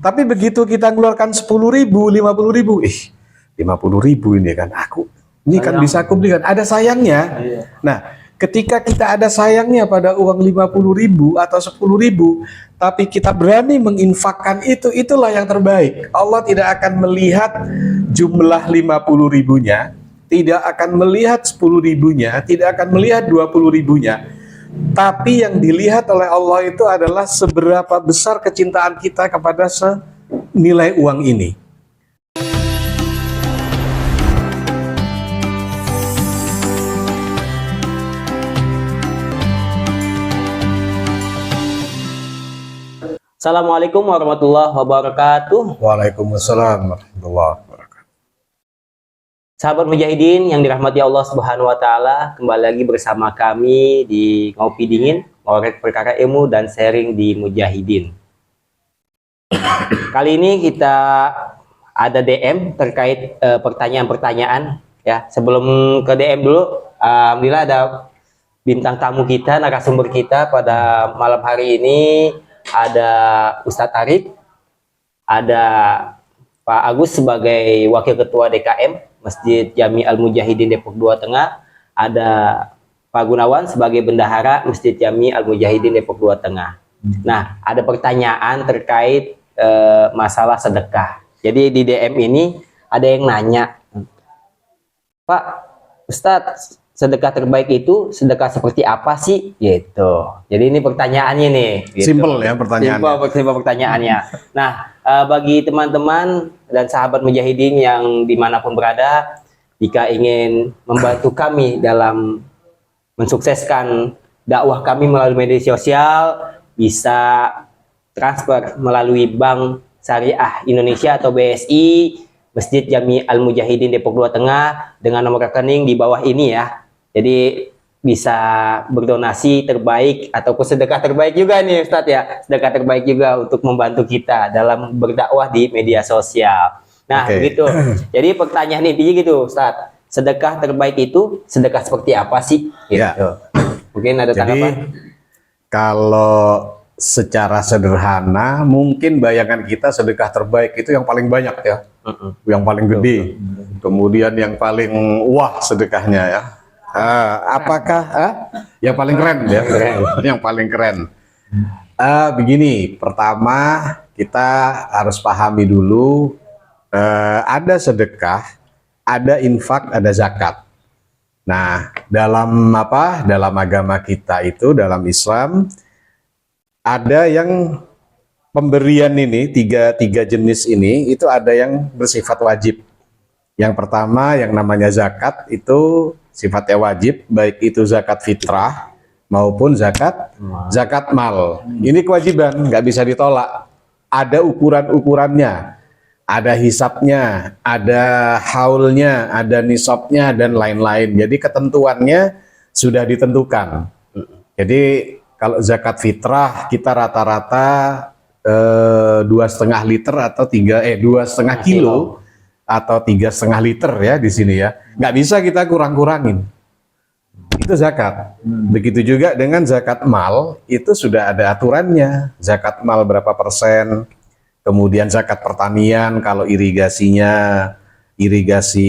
Tapi begitu kita ngeluarkan 10.000, 50.000, 50.000 ini kan ini kan bisa aku beli kan, ada sayangnya. Nah, ketika kita ada sayangnya pada uang 50.000 atau 10.000, tapi kita berani menginfakkan itulah yang terbaik. Allah tidak akan melihat jumlah 50.000-nya, tidak akan melihat 10.000-nya, tidak akan melihat 20.000-nya. Tapi yang dilihat oleh Allah itu adalah seberapa besar kecintaan kita kepada senilai uang ini. Assalamualaikum warahmatullahi wabarakatuh. Waalaikumsalam warahmatullahi wabarakatuh. Sahabat Mujahidin yang dirahmati Allah Subhanahu wa taala, kembali lagi bersama kami di Ngopi Dingin, ngorek perkara ilmu dan sharing di Mujahidin. Kali ini kita ada DM terkait pertanyaan-pertanyaan ya. Sebelum ke DM dulu, alhamdulillah ada bintang tamu kita, narasumber kita pada malam hari ini. Ada Ustadz Arif, ada Pak Agus sebagai Wakil Ketua DKM Masjid Jami Al-Mujahidin Depok 2 Tengah, ada Pak Gunawan sebagai Bendahara Masjid Jami Al-Mujahidin Depok 2 Tengah. Nah, ada pertanyaan terkait masalah sedekah. Jadi di DM ini ada yang nanya, Pak Ustadz, sedekah terbaik itu sedekah seperti apa sih? Gitu. Jadi ini pertanyaannya nih. Gitu. Simple ya pertanyaannya. Simple pertanyaannya. Nah, bagi teman-teman dan sahabat Mujahidin yang dimanapun berada, jika ingin membantu kami dalam mensukseskan dakwah kami melalui media sosial, bisa transfer melalui Bank Syariah Indonesia atau BSI, Masjid Jami Al-Mujahidin Depok 2 Tengah, dengan nomor rekening di bawah ini ya. Jadi bisa berdonasi terbaik ataupun sedekah terbaik juga nih Ustadz ya. Sedekah terbaik juga untuk membantu kita dalam berdakwah di media sosial. Nah gitu. Jadi pertanyaan intinya gitu Ustadz. Sedekah terbaik itu sedekah seperti apa sih? Gitu. Ya. Mungkin ada tanggapan? Jadi kalau secara sederhana mungkin bayangan kita sedekah terbaik itu yang paling banyak ya. Yang paling gede. Kemudian yang paling wah sedekahnya ya. Apakah yang paling keren ya? Yang paling keren. Begini, pertama kita harus pahami dulu ada sedekah, ada infak, ada zakat. Nah, dalam dalam agama kita itu, dalam Islam ada yang pemberian ini tiga jenis ini itu ada yang bersifat wajib. Yang pertama yang namanya zakat itu sifatnya wajib, baik itu zakat fitrah maupun zakat mal. Ini kewajiban, nggak bisa ditolak. Ada ukuran-ukurannya, ada hisabnya, ada haulnya, ada nisabnya dan lain-lain. Jadi ketentuannya sudah ditentukan. Jadi kalau zakat fitrah kita rata-rata 2,5 liter atau 2,5 kilo. Atau 3,5 liter ya di sini ya, nggak bisa kita kurang-kurangin, itu zakat. Begitu juga dengan zakat mal, itu sudah ada aturannya, zakat mal berapa persen, kemudian zakat pertanian kalau irigasi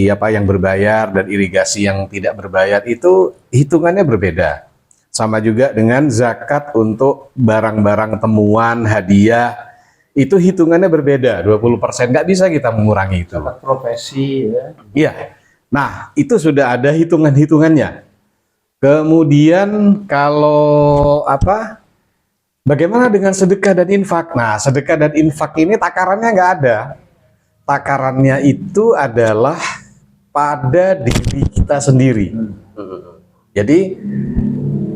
yang berbayar dan irigasi yang tidak berbayar itu hitungannya berbeda. Sama juga dengan zakat untuk barang-barang temuan, hadiah, itu hitungannya berbeda, 20%, nggak bisa kita mengurangi itu. Profesi ya. Iya. Nah, itu sudah ada hitungan-hitungannya. Kemudian kalau bagaimana dengan sedekah dan infak? Nah, sedekah dan infak ini takarannya nggak ada. Takarannya itu adalah pada diri kita sendiri. Jadi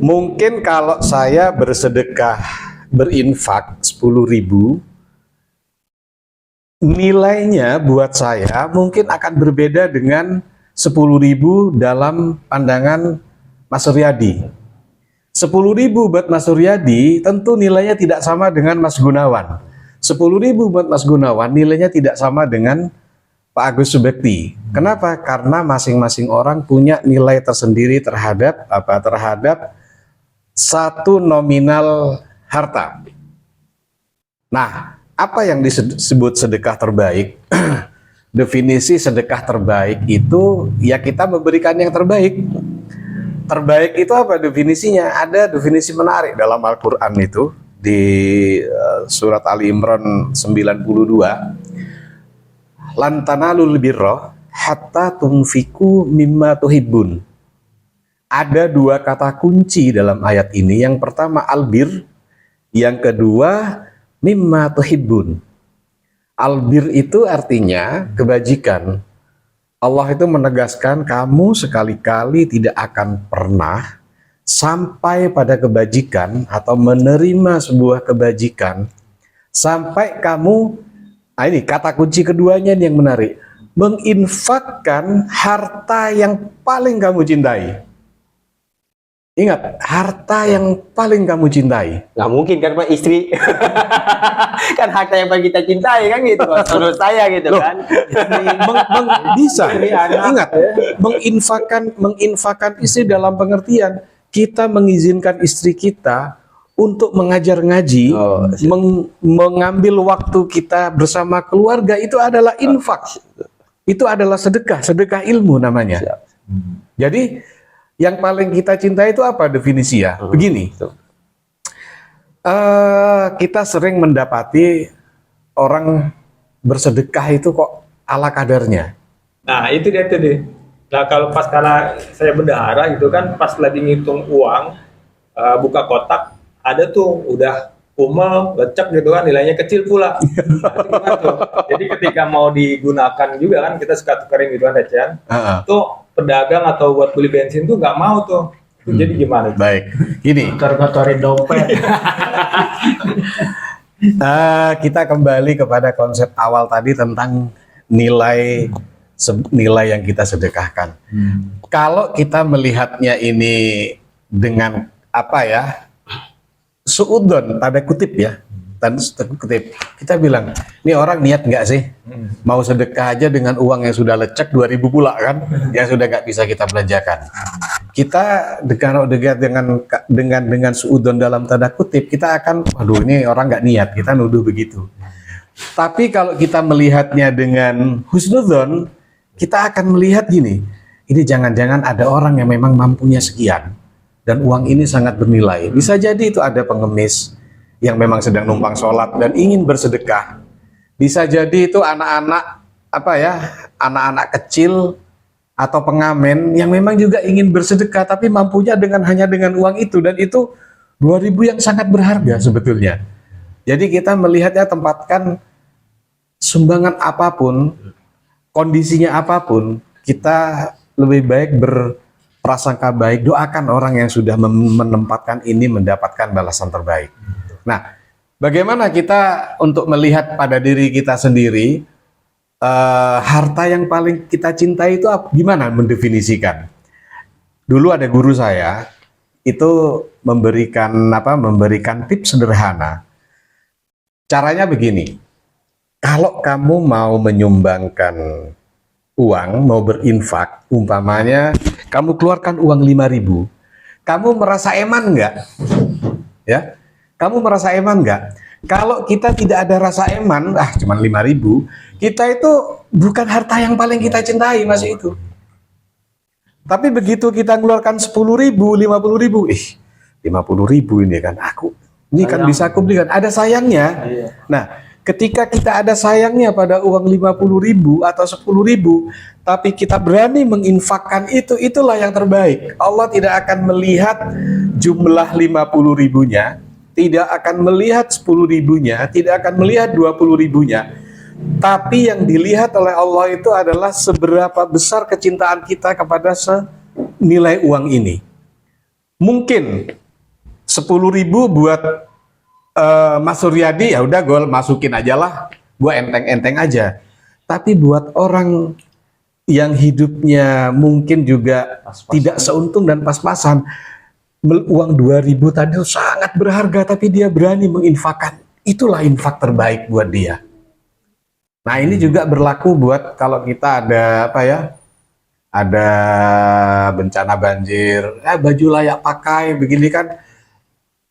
mungkin kalau saya bersedekah, berinfak 10.000, nilainya buat saya mungkin akan berbeda dengan 10.000 dalam pandangan Mas Suryadi. 10.000 buat Mas Suryadi tentu nilainya tidak sama dengan Mas Gunawan. 10.000 buat Mas Gunawan nilainya tidak sama dengan Pak Agus Subekti. Kenapa? Karena masing-masing orang punya nilai tersendiri terhadap satu nominal harta. Nah, apa yang disebut sedekah terbaik? Definisi sedekah terbaik itu ya kita memberikan yang terbaik. Terbaik itu apa definisinya? Ada definisi menarik dalam Al-Quran itu di surat Ali Imran 92. Lan tanalul birra hatta tunfiku mimma tuhibbun. Ada dua kata kunci dalam ayat ini. Yang pertama albir, yang kedua mimma tuhibbun. Albir itu artinya kebajikan. Allah itu menegaskan kamu sekali-kali tidak akan pernah sampai pada kebajikan atau menerima sebuah kebajikan sampai kamu, ini kata kunci keduanya yang menarik, menginfakkan harta yang paling kamu cintai. Ingat, harta yang paling kamu cintai. Nggak mungkin kan Pak, istri. Kan harta yang paling kita cintai kan gitu. Menurut saya gitu kan. Bisa. Ingat, menginfakkan istri dalam pengertian kita mengizinkan istri kita untuk mengajar ngaji, mengambil waktu kita bersama keluarga, itu adalah infak. Itu adalah sedekah ilmu namanya. Jadi yang paling kita cintai itu apa definisi ya? Begini, kita sering mendapati orang bersedekah itu kok ala kadarnya. Nah itu dia tuh deh. Nah kalau pas karena saya bendahara gitu kan, pas lagi ngitung uang, buka kotak, ada tuh udah kumel, lecek gitu kan, nilainya kecil pula. Nah, tuh. Jadi ketika mau digunakan juga kan, kita suka tukerin gitu kan recehan. Tuh pedagang atau buat beli bensin tuh nggak mau tuh. Jadi gimana? Baik, gini. Kotor-kotorin dompet. Kita kembali kepada konsep awal tadi tentang nilai yang kita sedekahkan. Kalau kita melihatnya ini dengan apa ya, suudon tanda kutip ya, tanda kutip, kita bilang ini orang niat nggak sih mau sedekah aja dengan uang yang sudah lecek 2.000 pula kan, yang sudah nggak bisa kita belanjakan. Kita dengan suudon dalam tanda kutip, kita akan, aduh ini orang nggak niat, kita nuduh begitu. Tapi kalau kita melihatnya dengan husnudzon, kita akan melihat gini, ini jangan-jangan ada orang yang memang mampunya sekian dan uang ini sangat bernilai. Bisa jadi itu ada pengemis yang memang sedang numpang sholat dan ingin bersedekah. Bisa jadi itu anak-anak anak-anak kecil atau pengamen yang memang juga ingin bersedekah tapi mampunya hanya dengan uang itu, dan itu 2.000 yang sangat berharga sebetulnya. Jadi kita melihatnya, tempatkan sumbangan apapun, kondisinya apapun, kita lebih baik berprasangka baik, doakan orang yang sudah menempatkan ini mendapatkan balasan terbaik. Nah, bagaimana kita untuk melihat pada diri kita sendiri, harta yang paling kita cintai itu gimana mendefinisikan? Dulu ada guru saya, itu memberikan tips sederhana. Caranya begini, kalau kamu mau menyumbangkan uang, mau berinfak, umpamanya kamu keluarkan uang 5.000, kamu merasa eman nggak? Ya, kamu merasa eman nggak? Kalau kita tidak ada rasa eman, cuma 5.000, kita itu bukan harta yang paling kita cintai masih itu. Tapi begitu kita mengeluarkan 10.000, 50.000, 50.000 ini kan ini kan bisa aku belikan, ada sayangnya. Nah, ketika kita ada sayangnya pada uang 50.000 atau 10.000, tapi kita berani menginfakkan itu, itulah yang terbaik. Allah tidak akan melihat jumlah 50.000-nya, tidak akan melihat 10.000-nya, tidak akan melihat 20.000-nya. Tapi yang dilihat oleh Allah itu adalah seberapa besar kecintaan kita kepada senilai uang ini. Mungkin 10.000 buat Mas Suryadi, ya udah gue masukin aja lah, gue enteng-enteng aja. Tapi buat orang yang hidupnya mungkin juga tidak seuntung dan pas-pasan, uang 2.000 tadi itu sangat berharga, tapi dia berani menginfakkan. Itulah infak terbaik buat dia. Nah, ini juga berlaku buat kalau kita ada ada bencana banjir, baju layak pakai begini kan,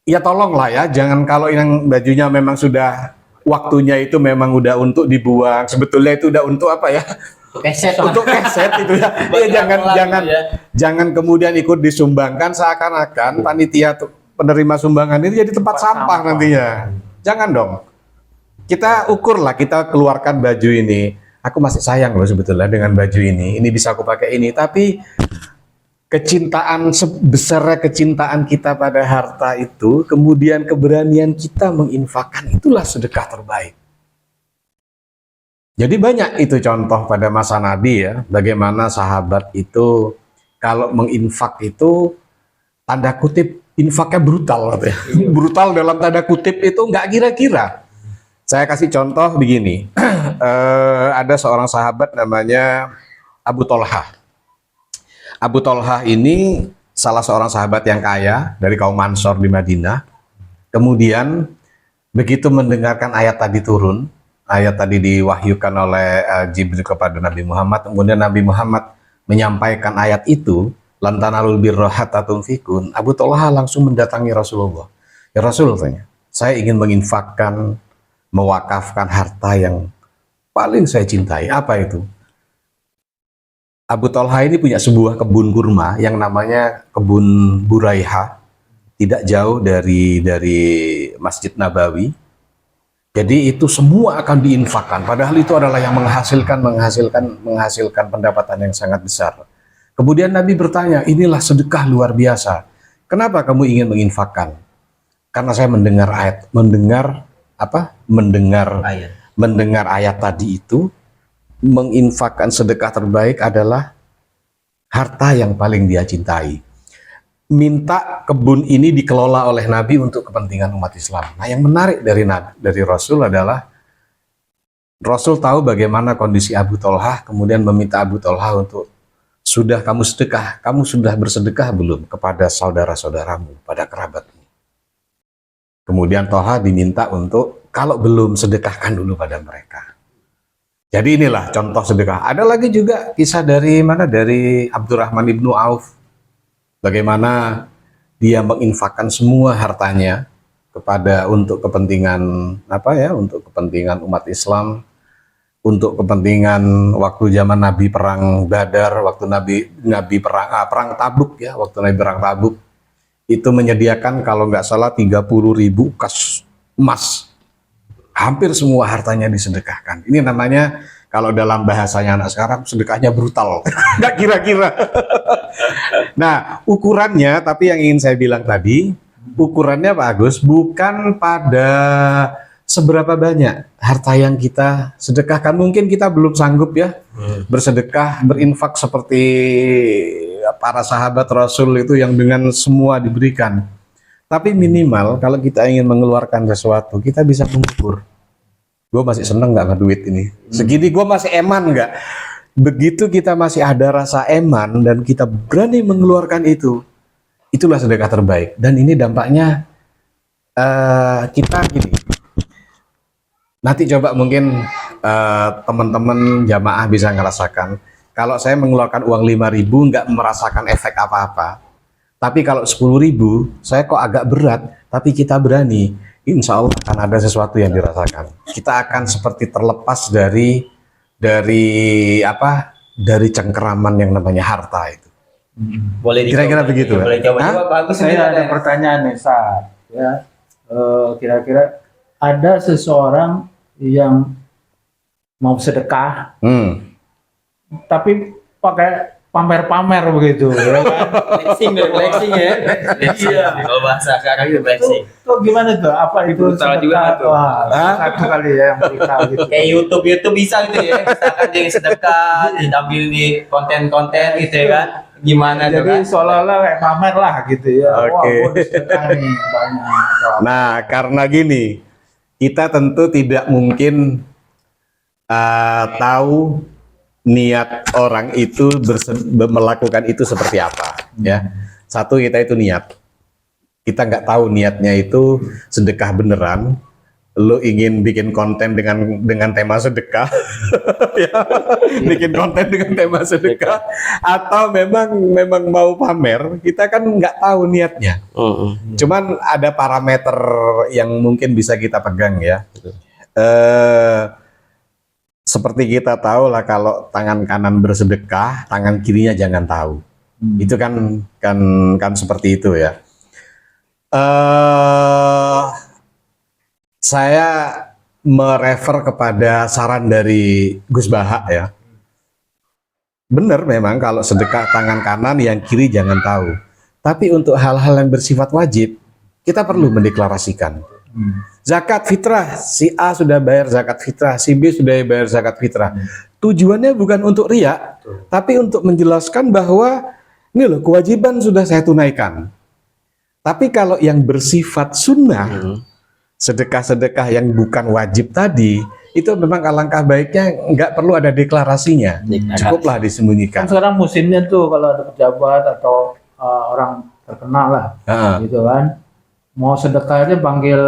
ya tolonglah ya, jangan kalau yang bajunya memang sudah waktunya itu memang udah untuk dibuang, sebetulnya itu udah untuk apa ya? Keset Untuk keset itu ya. Iya, jangan kemudian ikut disumbangkan seakan-akan panitia penerima sumbangan ini jadi tempat sampah nantinya. Jangan dong. Kita ukurlah, kita keluarkan baju ini. Aku masih sayang loh sebetulnya dengan baju ini. Ini bisa aku pakai ini, tapi kecintaan sebesarnya kecintaan kita pada harta itu, kemudian keberanian kita menginfakkan, itulah sedekah terbaik. Jadi banyak itu contoh pada masa Nabi ya, bagaimana sahabat itu kalau menginfak itu tanda kutip infaknya brutal gitu ya. Brutal dalam tanda kutip itu nggak kira-kira. Saya kasih contoh begini, ada seorang sahabat namanya Abu Tolhah. Abu Tolhah ini salah seorang sahabat yang kaya dari kaum Ansor di Madinah. Kemudian begitu mendengarkan ayat tadi turun, ayat tadi diwahyukan oleh Jibril kepada Nabi Muhammad, kemudian Nabi Muhammad menyampaikan ayat itu, lan tanalul birra hatta tunfikun. Abu Tolhah langsung mendatangi Rasulullah. Ya Rasul, katanya, saya ingin menginfakkan, mewakafkan harta yang paling saya cintai. Apa itu? Abu Tolhah ini punya sebuah kebun kurma yang namanya kebun Buraiha, tidak jauh dari Masjid Nabawi. Jadi itu semua akan diinfakkan, padahal itu adalah yang menghasilkan pendapatan yang sangat besar. Kemudian Nabi bertanya, inilah sedekah luar biasa. Kenapa kamu ingin menginfakkan? Karena saya mendengar ayat tadi itu, menginfakkan sedekah terbaik adalah harta yang paling dia cintai. Minta kebun ini dikelola oleh Nabi untuk kepentingan umat Islam. Nah, yang menarik dari Rasul adalah Rasul tahu bagaimana kondisi Abu Tolhah, kemudian meminta Abu Tolhah untuk, sudah kamu sedekah, kamu sudah bersedekah belum kepada saudara-saudaramu, pada kerabatmu. Kemudian Tolhah diminta untuk, kalau belum, sedekahkan dulu pada mereka. Jadi inilah contoh sedekah. Ada lagi juga kisah dari Abdurrahman ibnu Auf. Bagaimana dia menginfakkan semua hartanya untuk kepentingan untuk kepentingan umat Islam, untuk kepentingan waktu zaman Nabi perang Badar, waktu Nabi perang Tabuk ya, waktu Nabi perang Tabuk itu menyediakan kalau nggak salah 30.000 kas emas. Hampir semua hartanya disedekahkan. Ini namanya kalau dalam bahasanya anak sekarang sedekahnya brutal. Nggak kira-kira. Nah, ukurannya, tapi yang ingin saya bilang tadi, ukurannya Pak Agus, bukan pada seberapa banyak harta yang kita sedekahkan. Mungkin kita belum sanggup ya bersedekah, berinfak seperti para sahabat Rasul itu yang dengan semua diberikan. Tapi minimal kalau kita ingin mengeluarkan sesuatu, kita bisa mengukur. Gue masih seneng nggak duit ini? Segini gue masih eman nggak? Begitu kita masih ada rasa eman dan kita berani mengeluarkan itu, itulah sedekah terbaik. Dan ini dampaknya kita gini. Nanti coba mungkin teman-teman jamaah bisa ngerasakan. Kalau saya mengeluarkan uang 5.000 nggak merasakan efek apa-apa. Tapi kalau 10.000 saya kok agak berat. Tapi kita berani. Insya Allah akan ada sesuatu yang dirasakan. Kita akan seperti terlepas dari cengkeraman yang namanya harta itu. Boleh kira-kira begitu. Boleh coba bagus. Saya ada pertanyaan nih, Saat. Ya, kira-kira ada seseorang yang mau sedekah, tapi pakai pamer-pamer begitu, ya kan? Flexing ya. Iya. Kalau bahasa sekarang itu flexing. Itu gimana tuh? Apa itu Brutal juga tuh. Wah, satu kali ya yang brutal gitu. Kayak YouTube bisa gitu ya. Misalkan dia sedekah, ditampil di konten-konten gitu ya kan. Gimana tuh Jadi kan? seolah-olah kayak pamer lah gitu ya. Oke. Wah, gua sedekah nih banyak. Nah, karena gini, kita tentu tidak mungkin tahu niat orang itu melakukan itu seperti apa, ya. Satu, kita itu niat. Kita nggak tahu niatnya itu sedekah beneran. Lo ingin bikin konten dengan tema sedekah, ya, bikin konten dengan tema sedekah, atau memang mau pamer. Kita kan nggak tahu niatnya. Cuman ada parameter yang mungkin bisa kita pegang ya. seperti kita tahu lah kalau tangan kanan bersedekah, tangan kirinya jangan tahu. Itu kan seperti itu ya. Saya merefer kepada saran dari Gus Baha ya. Benar memang kalau sedekah tangan kanan, yang kiri jangan tahu. Tapi untuk hal-hal yang bersifat wajib, kita perlu mendeklarasikan. Zakat fitrah, si A sudah bayar zakat fitrah, si B sudah bayar zakat fitrah. Tujuannya bukan untuk riya, tapi untuk menjelaskan bahwa ini loh, kewajiban sudah saya tunaikan. Tapi kalau yang bersifat sunnah, sedekah-sedekah yang bukan wajib tadi, itu memang alangkah baiknya nggak perlu ada deklarasinya, cukuplah disembunyikan. Kan sekarang musimnya tuh kalau ada pejabat atau orang terkenal lah, gitu kan. Mau sedekahnya panggil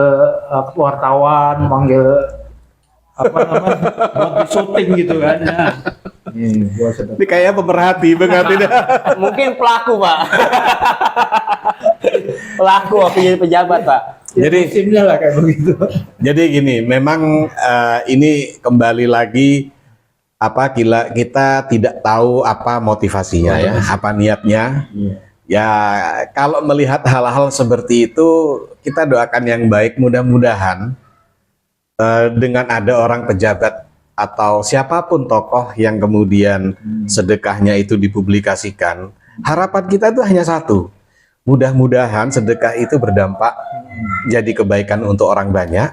wartawan, panggil apa namanya, buat di syuting gitu kan. Nah, ini kayak pemerhati banget ini. Mungkin pelaku, Pak. Pelaku pejabat, Pak. Jadi musimnya lah kayak begitu. Jadi gini, memang ini kembali lagi kita tidak tahu apa motivasinya ya, apa niatnya. Ya kalau melihat hal-hal seperti itu, kita doakan yang baik. Mudah-mudahan dengan ada orang pejabat atau siapapun tokoh yang kemudian sedekahnya itu dipublikasikan, harapan kita itu hanya satu. Mudah-mudahan sedekah itu berdampak jadi kebaikan untuk orang banyak.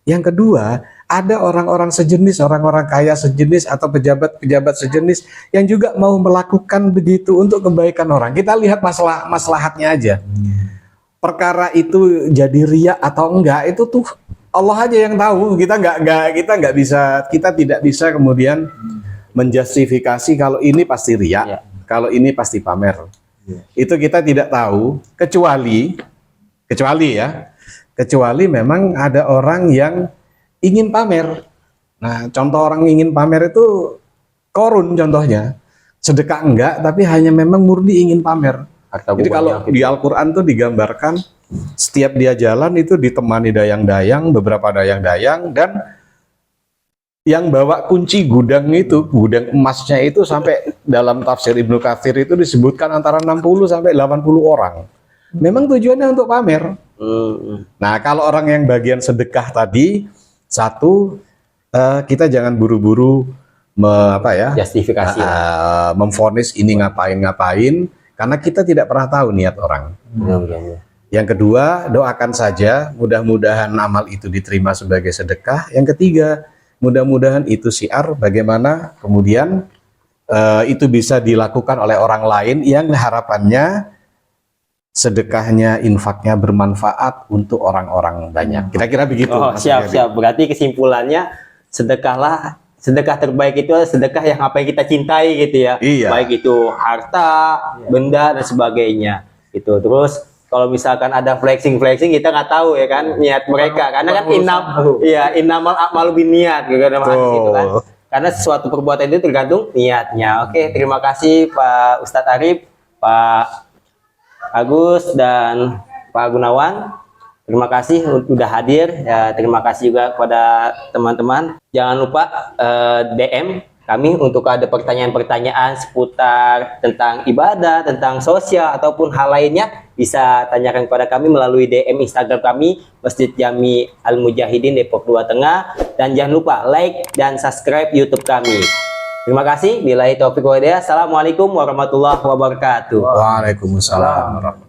Yang kedua, ada orang-orang sejenis, orang-orang kaya sejenis atau pejabat-pejabat sejenis yang juga mau melakukan begitu untuk kebaikan orang. Kita lihat maslahatnya aja. Perkara itu jadi riya atau enggak, itu tuh Allah aja yang tahu. Kita tidak bisa kemudian menjustifikasi kalau ini pasti riya, kalau ini pasti pamer. Itu kita tidak tahu, kecuali memang ada orang yang ingin pamer. Nah, contoh orang ingin pamer itu Korun contohnya. Sedekah enggak, tapi hanya memang murni ingin pamer. Jadi kalau di Al-Quran tuh digambarkan setiap dia jalan itu ditemani dayang-dayang, beberapa dayang-dayang, dan yang bawa kunci gudang itu, gudang emasnya itu sampai dalam tafsir Ibnu Katsir itu disebutkan antara 60 sampai 80 orang. Memang tujuannya untuk pamer. Nah, kalau orang yang bagian sedekah tadi, satu, kita jangan buru-buru justifikasi, memvonis ini ngapain, karena kita tidak pernah tahu niat orang. Yang kedua, doakan saja, mudah-mudahan amal itu diterima sebagai sedekah. Yang ketiga, mudah-mudahan itu syiar bagaimana kemudian itu bisa dilakukan oleh orang lain yang harapannya sedekahnya, infaknya bermanfaat untuk orang-orang banyak. Kira-kira begitu. Oh, siap. Berarti kesimpulannya sedekah terbaik itu adalah sedekah yang apa yang kita cintai gitu ya. Iya. Baik itu harta, benda dan sebagainya. Itu. Terus kalau misalkan ada flexing kita nggak tahu ya kan niat mereka, karena kan innamal a'malu binniyat gitu kan. Karena sesuatu perbuatan itu tergantung niatnya. Oke, terima kasih Pak Ustadz Arif, Pak Agus dan Pak Gunawan. Terima kasih sudah hadir ya. Terima kasih juga kepada teman-teman. Jangan lupa DM kami untuk ada pertanyaan-pertanyaan seputar tentang ibadah, tentang sosial ataupun hal lainnya, bisa tanyakan kepada kami melalui DM Instagram kami Masjid Jami Al Mujahidin Depok 2 Tengah, dan jangan lupa like dan subscribe YouTube kami. Terima kasih. Billahi taufiq wal hidayah. Assalamualaikum warahmatullahi wabarakatuh. Waalaikumsalam.